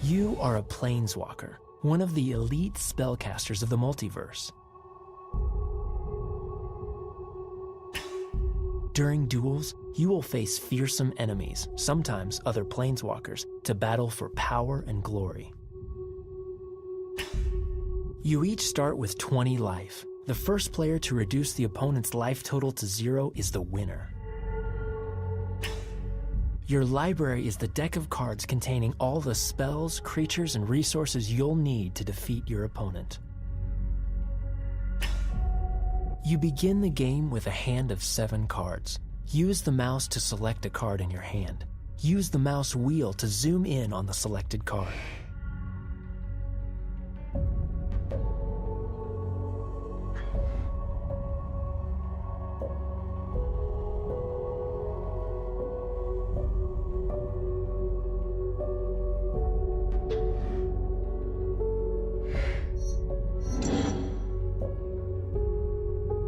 You are a Planeswalker, one of the elite spellcasters of the multiverse. During duels, you will face fearsome enemies, sometimes other Planeswalkers, to battle for power and glory. You each start with 20 life. The first player to reduce the opponent's life total to 0 is the winner. Your library is the deck of cards containing all the spells, creatures, and resources you'll need to defeat your opponent. You begin the game with a hand of 7 cards. Use the mouse to select a card in your hand. Use the mouse wheel to zoom in on the selected card.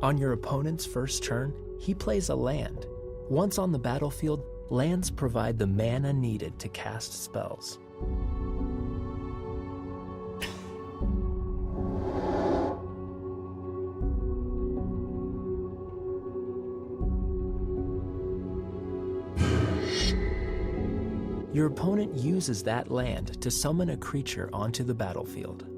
On your opponent's first turn, he plays a land. Once on the battlefield, lands provide the mana needed to cast spells. Your opponent uses that land to summon a creature onto the battlefield.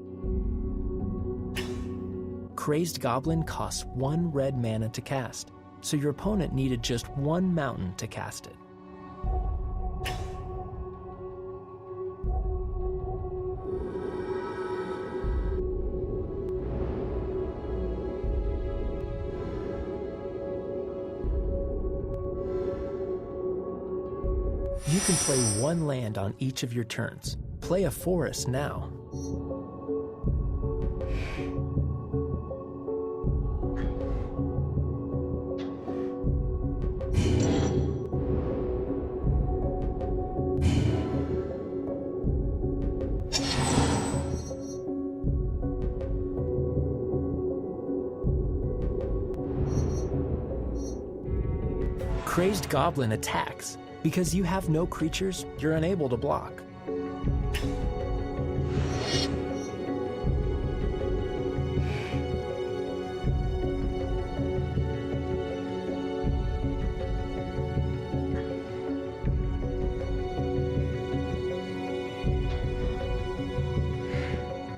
Crazed Goblin costs 1 red mana to cast, so your opponent needed just 1 mountain to cast it. You can play 1 land on each of your turns. Play a forest now. Crazed Goblin attacks. Because you have no creatures, you're unable to block.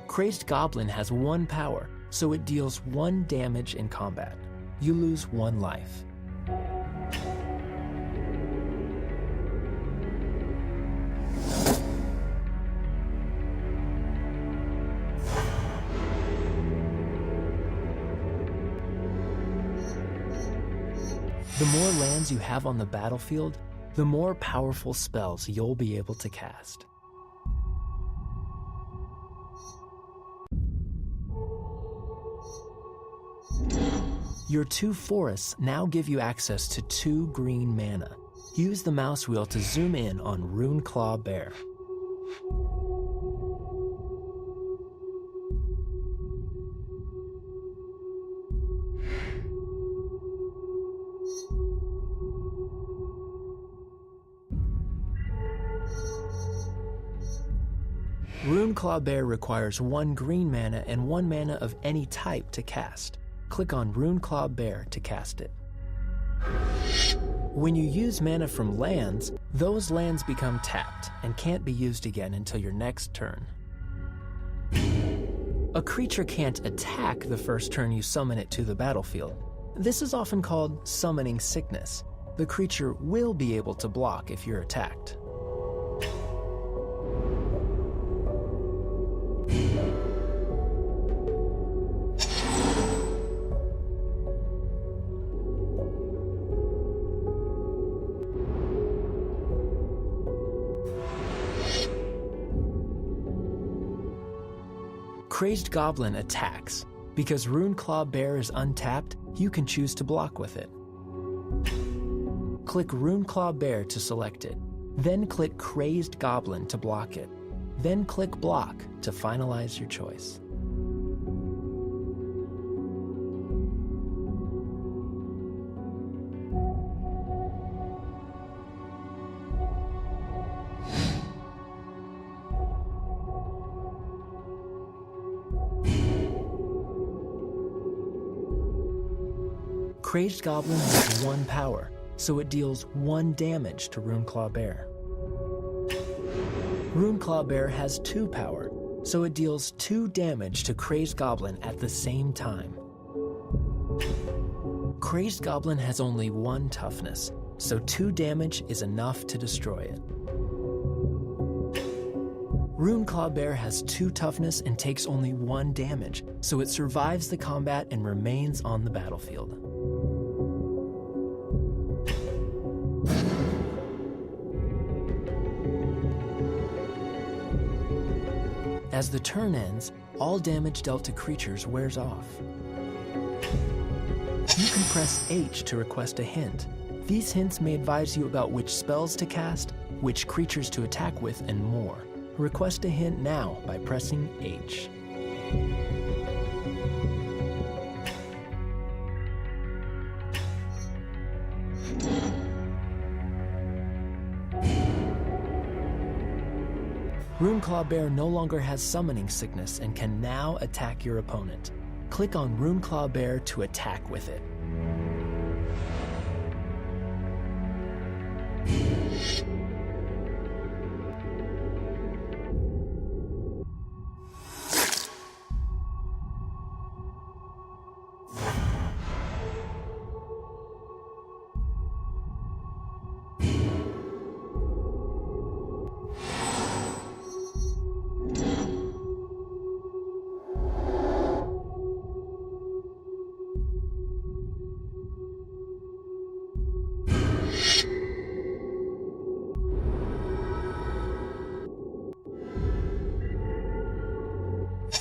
Crazed Goblin has 1 power, so it deals 1 damage in combat. You lose 1 life. The more lands you have on the battlefield, the more powerful spells you'll be able to cast. Your 2 forests now give you access to 2 green mana. Use the mouse wheel to zoom in on Runeclaw Bear. Runeclaw Bear requires 1 green mana and 1 mana of any type to cast. Click on Runeclaw Bear to cast it. When you use mana from lands, those lands become tapped and can't be used again until your next turn. A creature can't attack the first turn you summon it to the battlefield. This is often called summoning sickness. The creature will be able to block if you're attacked. Crazed Goblin attacks. Because Runeclaw Bear is untapped, you can choose to block with it. Click Runeclaw Bear to select it. Then click Crazed Goblin to block it. Then click Block to finalize your choice. Crazed Goblin has 1 power, so it deals 1 damage to Runeclaw Bear. Runeclaw Bear has 2 power, so it deals 2 damage to Crazed Goblin at the same time. Crazed Goblin has only 1 toughness, so 2 damage is enough to destroy it. Runeclaw Bear has 2 toughness and takes only 1 damage, so it survives the combat and remains on the battlefield. As the turn ends, all damage dealt to creatures wears off. You can press H to request a hint. These hints may advise you about which spells to cast, which creatures to attack with, and more. Request a hint now by pressing H. Runeclaw Bear no longer has summoning sickness and can now attack your opponent. Click on Runeclaw Bear to attack with it.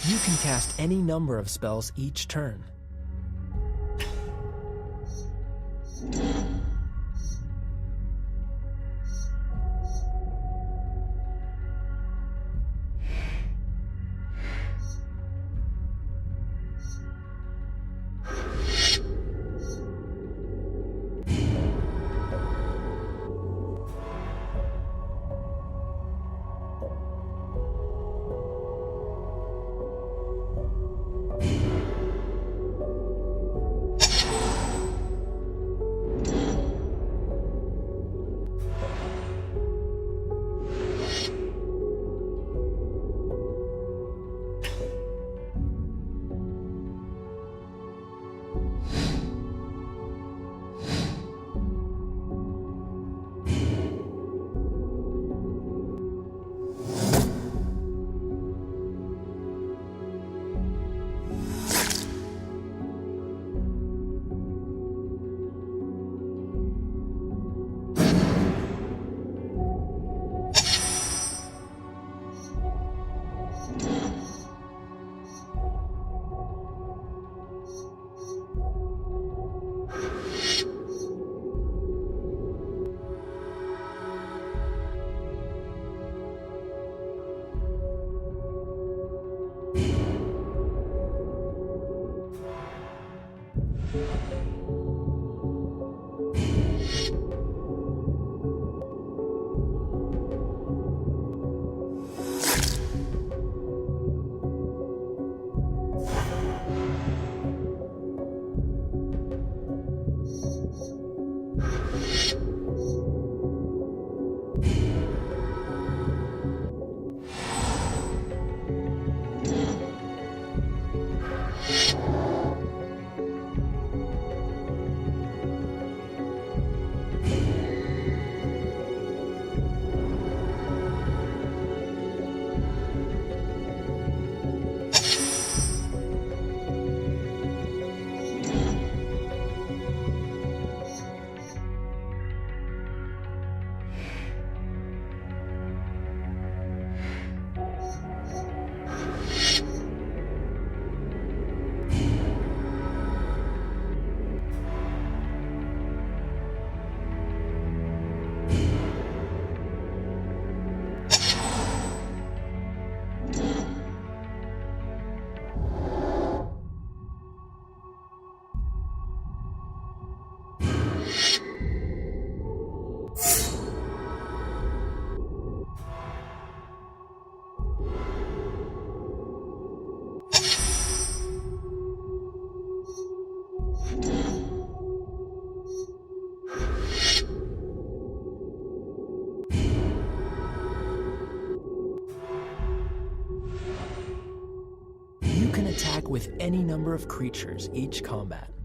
You can cast any number of spells each turn. with any number of creatures each combat.